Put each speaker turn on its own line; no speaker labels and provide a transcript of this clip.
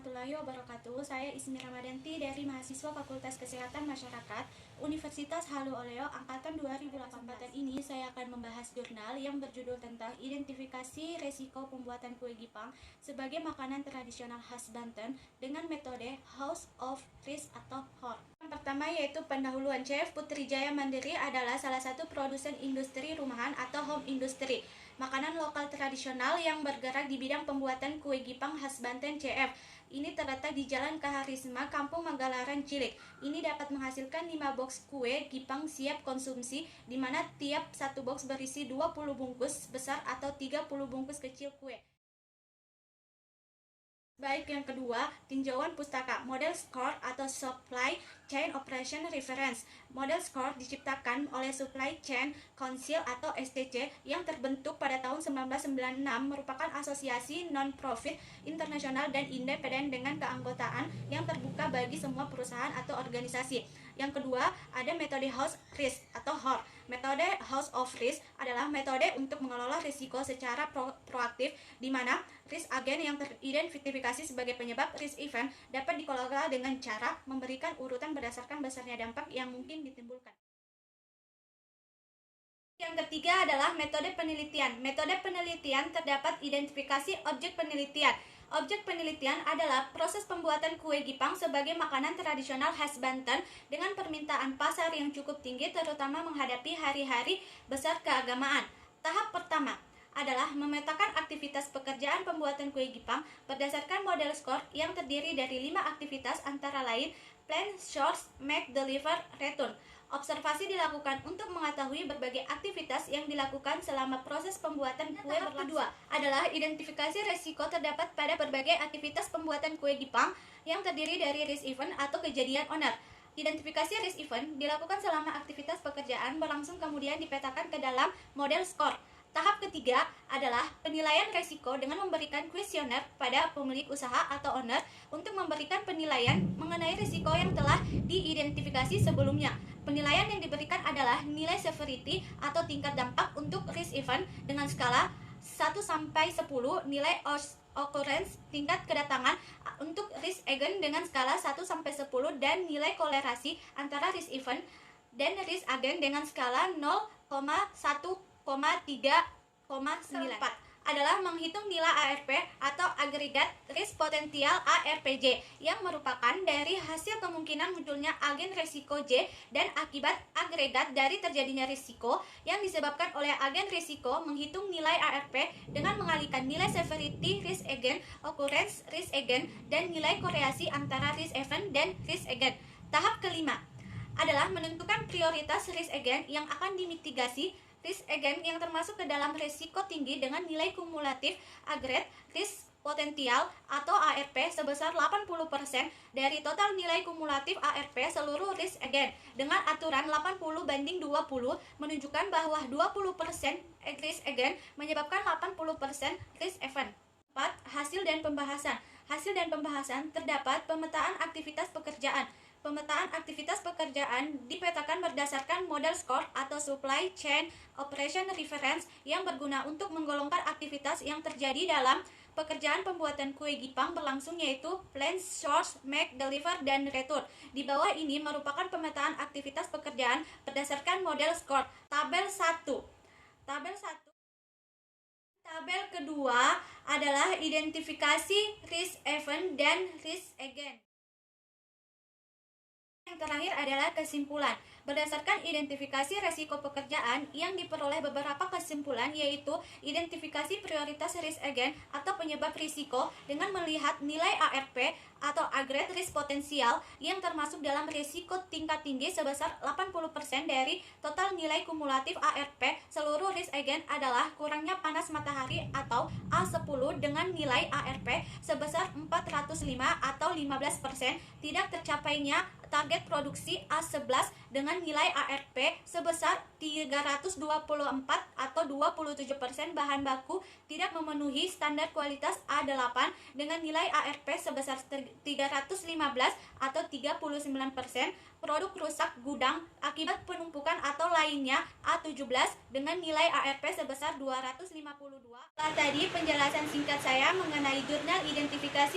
warahmatullahi wabarakatuh. Saya Ismi Ramadanti dari mahasiswa Fakultas Kesehatan Masyarakat Universitas Haluoleo Angkatan 2018. Kesempatan ini saya akan membahas jurnal yang berjudul tentang identifikasi resiko pembuatan kue Gipang sebagai makanan tradisional khas Banten dengan metode House of Rice atau HOR. Yang pertama yaitu pendahuluan. Chef Putrijaya Mandiri adalah salah satu produsen industri rumahan atau home industry, makanan lokal tradisional yang bergerak di bidang pembuatan kue Gipang khas Banten CF. Ini terletak di Jalan Kaharisma, Kampung Manggalaran, Cilik. Ini dapat menghasilkan 5 box kue Gipang siap konsumsi, di mana tiap satu box berisi 20 bungkus besar atau 30 bungkus kecil kue. Baik, yang kedua, tinjauan pustaka. Model SCORE atau Supply Chain Operation Reference. Model SCORE diciptakan oleh Supply Chain Council atau STC yang terbentuk pada tahun 1996, merupakan asosiasi non-profit internasional dan independen dengan keanggotaan yang terbuka bagi semua perusahaan atau organisasi. Yang kedua, ada metode House Risk atau HOR. Metode House of Risk adalah metode untuk mengelola risiko secara proaktif, di mana risk agen yang teridentifikasi sebagai penyebab risk event dapat dikelola dengan cara memberikan urutan berdasarkan besarnya dampak yang mungkin ditimbulkan. Yang ketiga adalah metode penelitian. Metode penelitian terdapat identifikasi objek penelitian. Objek penelitian adalah proses pembuatan kue Gipang sebagai makanan tradisional khas Banten dengan permintaan pasar yang cukup tinggi, terutama menghadapi hari-hari besar keagamaan. Tahap pertama adalah memetakan aktivitas pekerjaan pembuatan kue Gipang berdasarkan model SCORE yang terdiri dari 5 aktivitas antara lain plan, source, make, deliver, return. Observasi dilakukan untuk mengetahui berbagai aktivitas yang dilakukan selama proses pembuatan kue berlangsung. Kedua adalah identifikasi resiko terdapat pada berbagai aktivitas pembuatan kue Gipang yang terdiri dari risk event atau kejadian owner. Identifikasi risk event dilakukan selama aktivitas pekerjaan berlangsung, kemudian dipetakan ke dalam model SCORE. Tahap ketiga adalah penilaian resiko dengan memberikan kuesioner pada pemilik usaha atau owner untuk memberikan penilaian mengenai risiko yang telah diidentifikasi sebelumnya. Penilaian yang diberikan adalah nilai severity atau tingkat dampak untuk risk event dengan skala 1 sampai 10, nilai occurrence tingkat kedatangan untuk risk agent dengan skala 1 sampai 10, dan nilai kolerasi antara risk event dan risk agent dengan skala 0,1,3,9 adalah menghitung nilai ARP atau agregat risk potential ARPJ yang merupakan dari hasil kemungkinan munculnya agen risiko J dan akibat agregat dari terjadinya risiko yang disebabkan oleh agen risiko. Menghitung nilai ARP dengan mengalihkan nilai severity risk agent, occurrence risk agent, dan nilai korelasi antara risk event dan risk agent. Tahap kelima adalah menentukan prioritas risk agent yang akan dimitigasi. Risk agent yang termasuk ke dalam risiko tinggi dengan nilai kumulatif agregat risk potensial atau ARP sebesar 80% dari total nilai kumulatif ARP seluruh risk agent dengan aturan 80/20 menunjukkan bahwa 20% risk agent menyebabkan 80% risk event. 4. Hasil dan pembahasan. Hasil dan pembahasan terdapat pemetaan aktivitas pekerjaan. Pemetaan aktivitas pekerjaan dipetakan berdasarkan model SCORE atau Supply Chain Operation Reference yang berguna untuk menggolongkan aktivitas yang terjadi dalam pekerjaan pembuatan kue Gipang berlangsung, yaitu plan, source, make, deliver, dan return. Di bawah ini merupakan pemetaan aktivitas pekerjaan berdasarkan model SCORE. Tabel 1. Tabel kedua adalah identifikasi risk event dan risk agent. Yang terakhir adalah kesimpulan. Berdasarkan identifikasi resiko pekerjaan yang diperoleh beberapa kesimpulan, yaitu identifikasi prioritas risk agent atau penyebab risiko dengan melihat nilai ARP atau agregat risk potensial yang termasuk dalam risiko tingkat tinggi sebesar 80% dari total nilai kumulatif ARP seluruh risk agent adalah kurangnya panas matahari atau A10 dengan nilai ARP sebesar 405 atau 15%, tidak tercapainya target produksi A11 dengan nilai ARP sebesar 324 atau 27%, bahan baku tidak memenuhi standar kualitas A8 dengan nilai ARP sebesar 315 atau 39%, produk rusak gudang akibat penumpukan atau lainnya A17 dengan nilai ARP sebesar 252. Tadi penjelasan singkat saya mengenai jurnal identifikasi